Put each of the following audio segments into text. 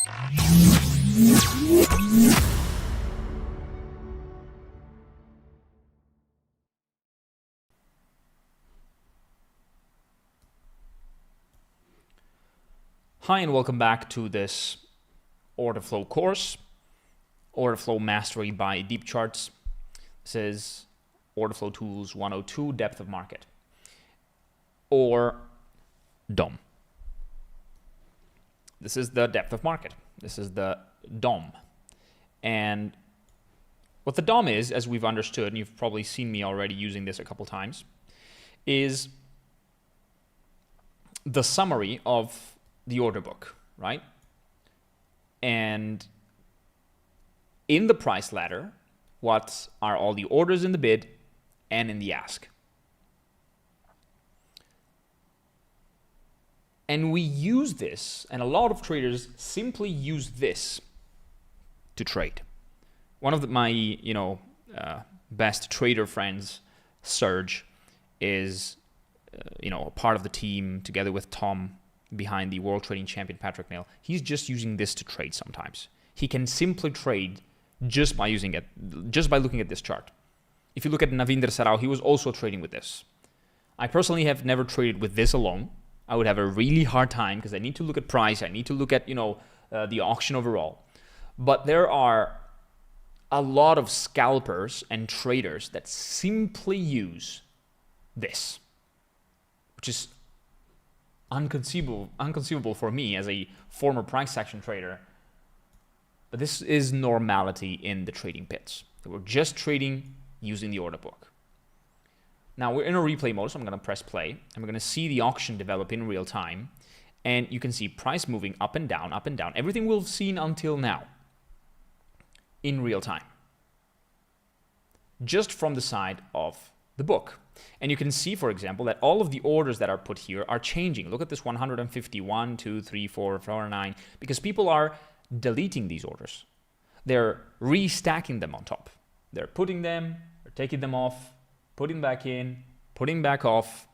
Hi, and welcome back to this order flow course, Order Flow Mastery by Deep Charts. This is Order Flow Tools 102, Depth of Market, or DOM. This is the depth of market. This is the DOM. And what the DOM is, as we've understood, and you've probably seen me already using this a couple times, is the summary of the order book, right? And in the price ladder, what are all the orders in the bid and in the ask? And we use this, and a lot of traders simply use this to trade. One of my best trader friends, Serge, is a part of the team together with Tom behind the World Trading Champion Patrick Nail. He's just using this to trade sometimes. He can simply trade just by using it, just by looking at this chart. If you look at Navinder Sarao, he was also trading with this. I personally have never traded with this alone. I would have a really hard time because I need to look at price. I need to look at the auction overall. But there are a lot of scalpers and traders that simply use this, which is unconceivable for me as a former price action trader. But this is normality in the trading pits. We're just trading using the order book. Now we're in a replay mode, so I'm going to press play, and we're going to see the auction develop in real time. And you can see price moving up and down, everything we've seen until now in real time, just from the side of the book. And you can see, for example, that all of the orders that are put here are changing. Look at this 151, 2, 3, 4, 4, 9, because people are deleting these orders. They're restacking them on top. They're putting them, they're taking them off, putting back in, putting back off.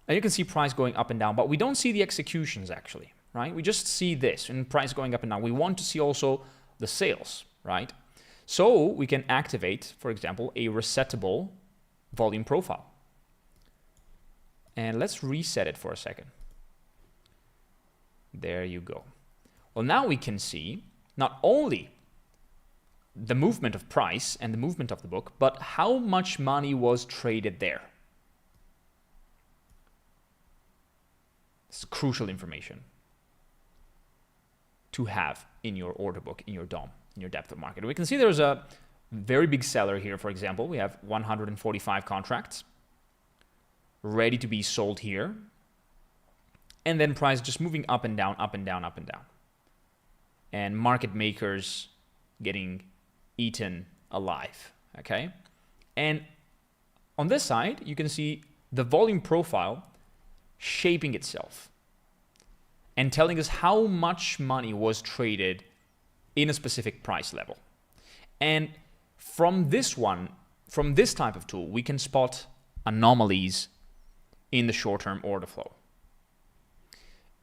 And you can see price going up and down, but we don't see the executions actually, right? We just see this and price going up and down. We want to see also the sales, right? So we can activate, for example, a resettable volume profile. And let's reset it for a second. There you go. Well, now we can see not only the movement of price and the movement of the book, but how much money was traded there. This is crucial information to have in your order book, in your DOM, in your depth of market. We can see there's a very big seller here, for example. We have 145 contracts ready to be sold here. And then price just moving up and down, up and down, up and down. And market makers getting eaten alive, okay? And on this side, you can see the volume profile shaping itself and telling us how much money was traded in a specific price level. And from this type of tool, we can spot anomalies in the short-term order flow.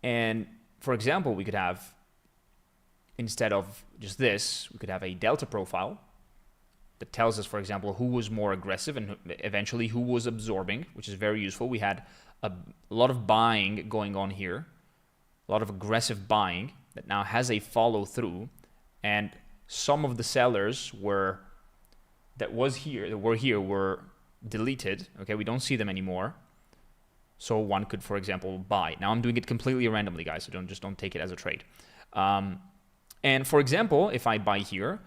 And for example, we could have, instead of just this, we could have a delta profile that tells us, for example, who was more aggressive and eventually who was absorbing, which is very useful. We had a lot of buying going on here, a lot of aggressive buying that now has a follow through, and some of the sellers were deleted. Okay, we don't see them anymore. So one could, for example, buy. Now I'm doing it completely randomly, guys, so don't take it as a trade. And for example, if I buy here,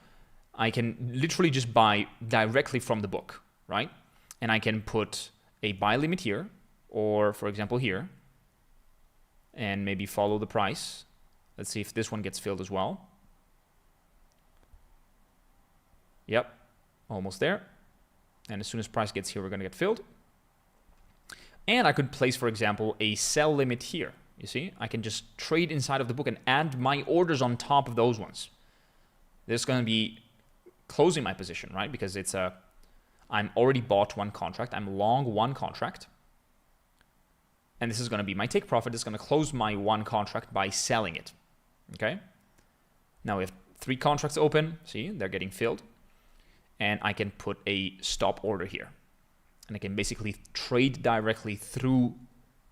I can literally just buy directly from the book, right? And I can put a buy limit here, or for example here, and maybe follow the price. Let's see if this one gets filled as well. Yep, almost there. And as soon as price gets here, we're going to get filled. And I could place, for example, a sell limit here. You see, I can just trade inside of the book and add my orders on top of those ones. This is going to be closing my position, right? Because I'm already bought one contract. I'm long one contract. And this is going to be my take profit. It's going to close my one contract by selling it. Okay. Now we have 3 contracts open. See, they're getting filled. And I can put a stop order here. And I can basically trade directly through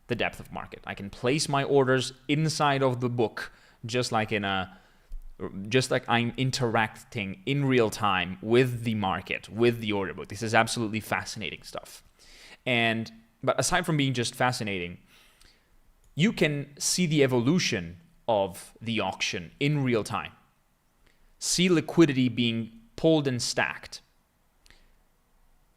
the depth of market. I can place my orders inside of the book, just like I'm interacting in real time with the market, with the order book. This is absolutely fascinating stuff. But aside from being just fascinating, you can see the evolution of the auction in real time. See liquidity being pulled and stacked.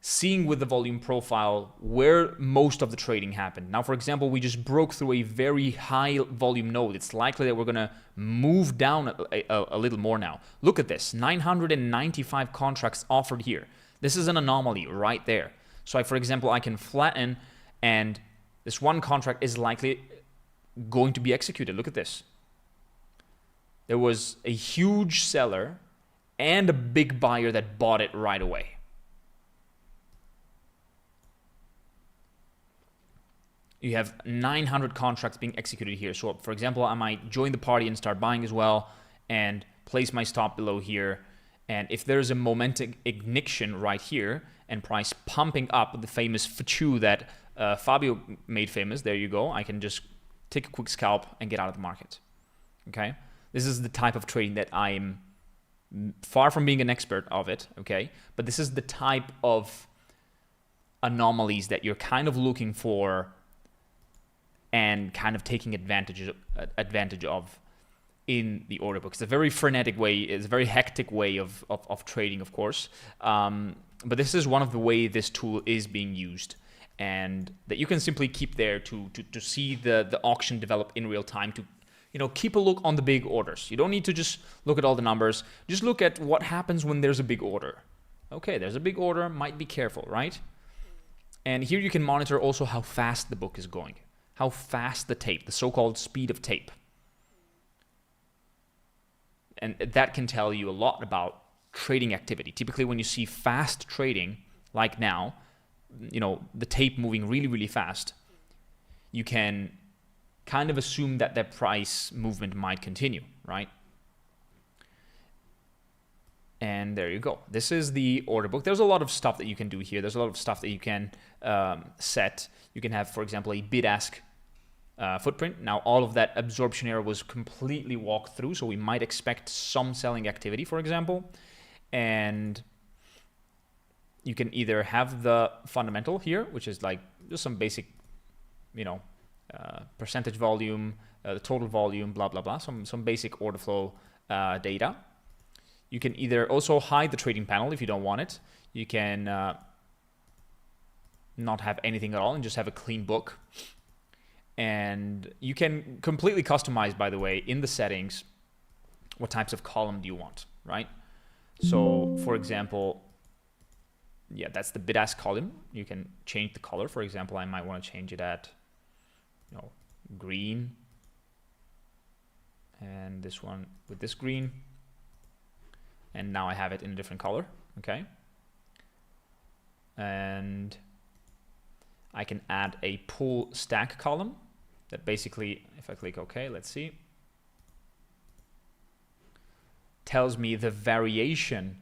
Seeing with the volume profile where most of the trading happened. Now, for example, we just broke through a very high volume node. It's likely that we're going to move down a little more now. Look at this, 995 contracts offered here. This is an anomaly right there. So, for example, I can flatten, and this one contract is likely going to be executed. Look at this. There was a huge seller and a big buyer that bought it right away. You have 900 contracts being executed here. So, for example, I might join the party and start buying as well and place my stop below here. And if there's a momentum ignition right here and price pumping up, the famous FCHU that Fabio made famous, there you go. I can just take a quick scalp and get out of the market. Okay? This is the type of trading that I'm far from being an expert of it, okay? But this is the type of anomalies that you're kind of looking for and kind of taking advantage of in the order book. It's a very frenetic way, it's a very hectic way of trading, of course. But this is one of the way this tool is being used, and that you can simply keep there to see the auction develop in real time, to keep a look on the big orders. You don't need to just look at all the numbers. Just look at what happens when there's a big order. Okay, there's a big order, might be careful, right? And here you can monitor also how fast the book is going, how fast the tape, the so-called speed of tape. And that can tell you a lot about trading activity. Typically when you see fast trading, like now, the tape moving really, really fast, you can kind of assume that the price movement might continue, right? And there you go. This is the order book. There's a lot of stuff that you can do here. There's a lot of stuff that you can set. You can have, for example, a bid-ask footprint. Now, all of that absorption error was completely walked through, so we might expect some selling activity, for example. And you can either have the fundamental here, which is like just some basic, percentage volume, the total volume, blah, blah, blah, some basic order flow data. You can either also hide the trading panel if you don't want it. You can not have anything at all and just have a clean book. And you can completely customize, by the way, in the settings, what types of column do you want, right? So, for example, yeah, that's the bid-ask column. You can change the color. For example, I might want to change it at green, and this one with this green, and now I have it in a different color. Okay, and I can add a pull stack column that basically, if I click OK, let's see, tells me the variation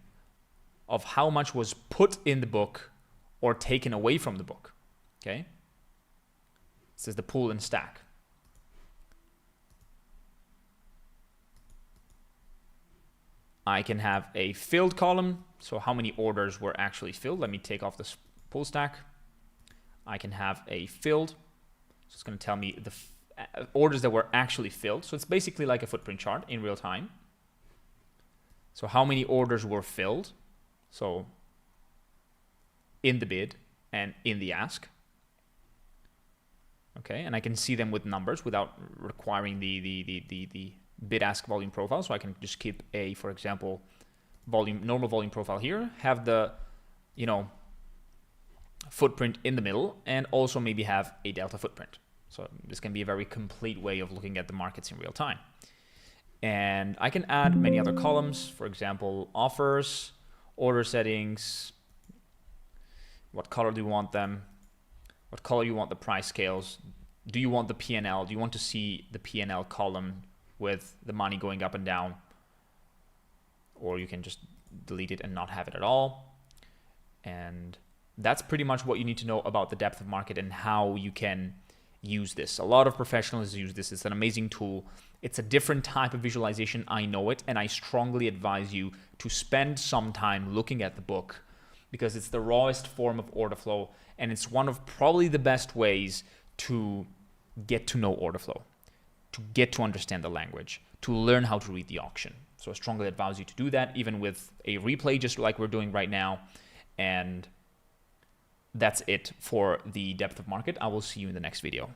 of how much was put in the book or taken away from the book. Okay, this is the pull and stack. I can have a filled column, so how many orders were actually filled. Let me take off this pull stack. I can have a filled, so it's going to tell me the orders that were actually filled. So it's basically like a footprint chart in real time. So how many orders were filled, so in the bid and in the ask. Okay, and I can see them with numbers without requiring the bid-ask volume profile. So I can just keep a, for example, normal volume profile here, have the, footprint in the middle, and also maybe have a delta footprint. So this can be a very complete way of looking at the markets in real time. And I can add many other columns, for example, offers, order settings, what color do you want them, what color you want the price scales, do you want the P&L, do you want to see the P&L column with the money going up and down, or you can just delete it and not have it at all. And that's pretty much what you need to know about the depth of market and how you can use this. A lot of professionals use this. It's an amazing tool. It's a different type of visualization, I know it, and I strongly advise you to spend some time looking at the book, because it's the rawest form of order flow, and it's one of probably the best ways to get to know order flow, to get to understand the language, to learn how to read the auction. So I strongly advise you to do that, even with a replay, just like we're doing right now. And that's it for the depth of market. I will see you in the next video.